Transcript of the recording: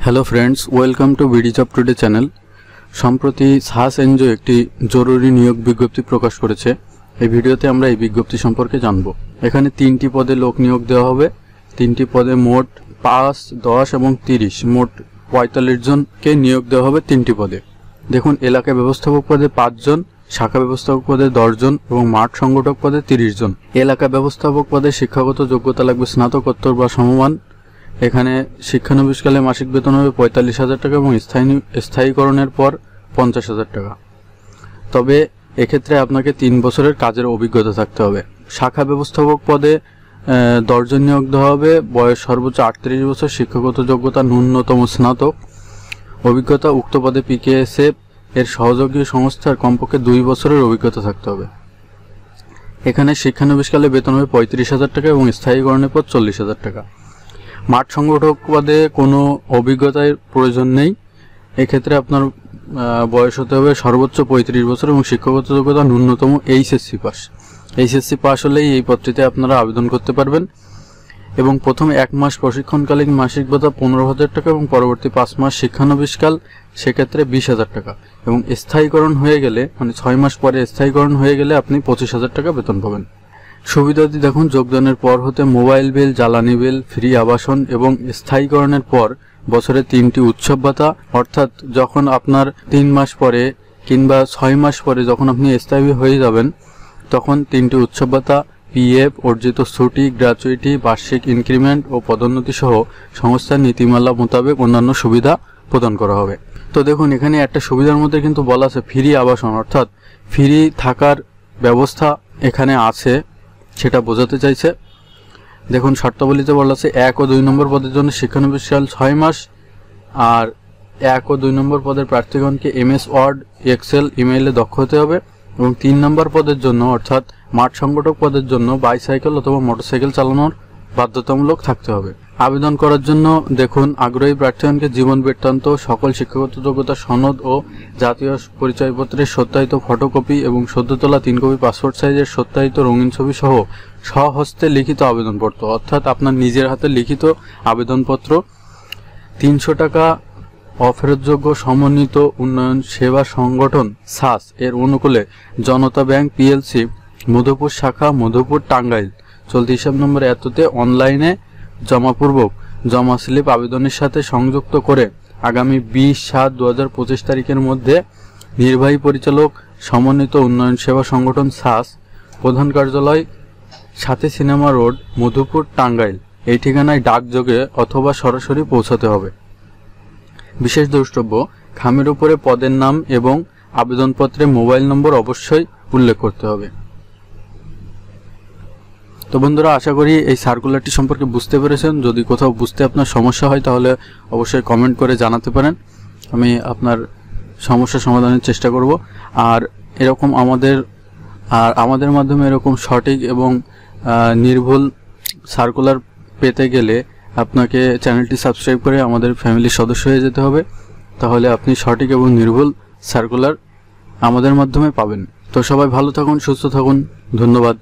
Hello friends, welcome to BD job today channel. সম্প্রতি সাস NGO একটি জরুরি নিয়োগ বিজ্ঞপ্তি প্রকাশ করেছে। এই ভিডিওতে আমরা এই বিজ্ঞপ্তি সম্পর্কে জানব। এখানে 3টি পদে লোক নিয়োগ দেওয়া হবে। 3টি পদে মোট 5, 10 এবং 30 মোট 45 জনকে নিয়োগ দেওয়া হবে 3টি পদে। দেখুন, এলাকা ব্যবস্থাপক পদে 5 জন, শাখা ব্যবস্থাপক পদে 10 জন এবং মাঠ সংগঠক পদে 30 জন। এলাকা ব্যবস্থাপক পদে শিক্ষাগত যোগ্যতা লাগবে স্নাতকোত্তর বা সমমান। এখানে শিক্ষানবিশকালে মাসিক বেতন হবে 45,000 টাকা এবং স্থায়ীকরণের পর 50,000 টাকা। তবে এক্ষেত্রে আপনাকে 3 বছরের কাজের অভিজ্ঞতা থাকতে হবে। শাখা ব্যবস্থাপক পদে 10 জন নিয়োগ দেওয়া হবে। বয়স সর্বোচ্চ 38 বছর, শিক্ষাগত যোগ্যতা ন্যূনতম স্নাতক, অভিজ্ঞতা উক্ত পদে পিকেএসএফ এর সহযোগী সংস্থার কমপক্ষে 2 বছরের অভিজ্ঞতা থাকতে হবে। এখানে শিক্ষানবিশকালে বেতন হবে 35,000 টাকা এবং স্থায়ীকরণের পর 40,000 টাকা। মাঠ সংগঠক পদে কোনো অভিজ্ঞতার প্রয়োজন নেই। এক্ষেত্রে আপনার বয়স হতে হবে সর্বোচ্চ 35 বছর এবং শিক্ষাগত যোগ্যতা ন্যূনতম এইচএসসি পাস। এইচএসসি পাস হলেই এই পদটিতে আপনারা আবেদন করতে পারবেন। এবং প্রথম 1 মাস প্রশিক্ষণকালীন মাসিক ভাতা 15,000 টাকা এবং পরবর্তী 5 মাস শিক্ষানবিশকাল সেক্ষেত্রে 20,000 টাকা এবং স্থায়ীকরণ হয়ে গেলে মানে 6 মাস পরে স্থায়ীকরণ হয়ে গেলে আপনি 25,000 টাকা বেতন পাবেন। সুবিধাদি দেখুন, যোগদানের পর হতে মোবাইল বিল, জ্বালানি বিল, ফ্রি আবাসন এবং স্থায়ীকরণের পর বছরে 3টি উৎসব ভাতা, অর্থাৎ যখন আপনার 3 মাস পরে কিংবা 6 মাস পরে যখন আপনি স্থায়ী হয়ে যাবেন তখন 3টি উৎসব ভাতা, পিএফ, অর্জিত ছুটি, গ্র্যাচুইটি, বার্ষিক ইনক্রিমেন্ট ও পদোন্নতি সহ সংস্থার নীতিমালা মোতাবেক অন্যান্য সুবিধা প্রদান করা হবে। তো দেখুন, এখানে একটা সুবিধার মধ্যে কিন্তু বলা আছে ফ্রি আবাসন, অর্থাৎ ফ্রি থাকার ব্যবস্থা এখানে আছে, সেটা বোঝাতে চাইছে। দেখুন, শর্তাবলীতে বলা আছে 1 ও 2 নম্বর পদের জন্য শিক্ষানবিশকাল 6 মাস, আর 1 ও 2 নম্বর পদের প্রার্থীগণকে MS ওয়ার্ড, এক্সেল, ইমেইলে দক্ষ হতে হবে এবং 3 নম্বর পদের জন্য অর্থাৎ মাঠ সংগঠক পদের জন্য বাইসাইকেল অথবা মোটরসাইকেল চালানোর বাধ্যতামূলক থাকতে হবে। আবেদন করার জন্য দেখুন, আগ্রহী প্রার্থীগণকে জীবন বৃত্তান্ত, সকল শিক্ষাগত যোগ্যতা সনদ ও জাতীয় পরিচয়পত্রের সত্যায়িত ফটোকপি এবং সদ্য তোলা 3 কপি পাসপোর্ট সাইজের সত্যায়িত রঙিন ছবি সহ স্বহস্তে লিখিত আবেদনপত্র, অর্থাৎ আপনার নিজের হাতে লিখিত আবেদনপত্র 300 টাকা অফেরতযোগ্য সমন্বিত উন্নয়ন সেবা সংগঠন সাস এর অনুকূলে জনতা ব্যাংক পিএলসি মধুপুর শাখা, মধুপুর, টাঙ্গাইল, চলতি হিসাব নম্বর এততে অনলাইনে জমাপূর্বক জমা স্লিপ আবেদনের সাথে সংযুক্ত করে আগামী 20/7/2025 তারিখের মধ্যে নির্বাহী পরিচালক, সমন্বিত উন্নয়ন সেবা সংগঠন সাস, প্রধান কার্যালয় 7 সিনেমা রোড, মধুপুর, টাঙ্গাইল এই ঠিকানায় ডাকযোগে অথবা সরাসরি পৌঁছাতে হবে। বিশেষ দ্রষ্টব্য, খামের উপরে পদের নাম এবং আবেদনপত্রে মোবাইল নম্বর অবশ্যই উল্লেখ করতে হবে। তো বন্ধুরা, আশা করি এই সার্কুলারটি সম্পর্কে বুঝতে পেরেছেন। যদি কোথাও বুঝতে আপনার সমস্যা হয় তাহলে অবশ্যই কমেন্ট করে জানাতে পারেন, আমি আপনার সমস্যা সমাধানের চেষ্টা করব। আর এরকম আমাদের মাধ্যমে এরকম সঠিক এবং নির্ভুল সার্কুলার পেতে গেলে আপনাকে চ্যানেলটি সাবস্ক্রাইব করে আমাদের ফ্যামিলির সদস্য হয়ে যেতে হবে, তাহলে আপনি সঠিক এবং নির্ভুল সার্কুলার আমাদের মাধ্যমে পাবেন। তো সবাই ভালো থাকুন, সুস্থ থাকুন, ধন্যবাদ।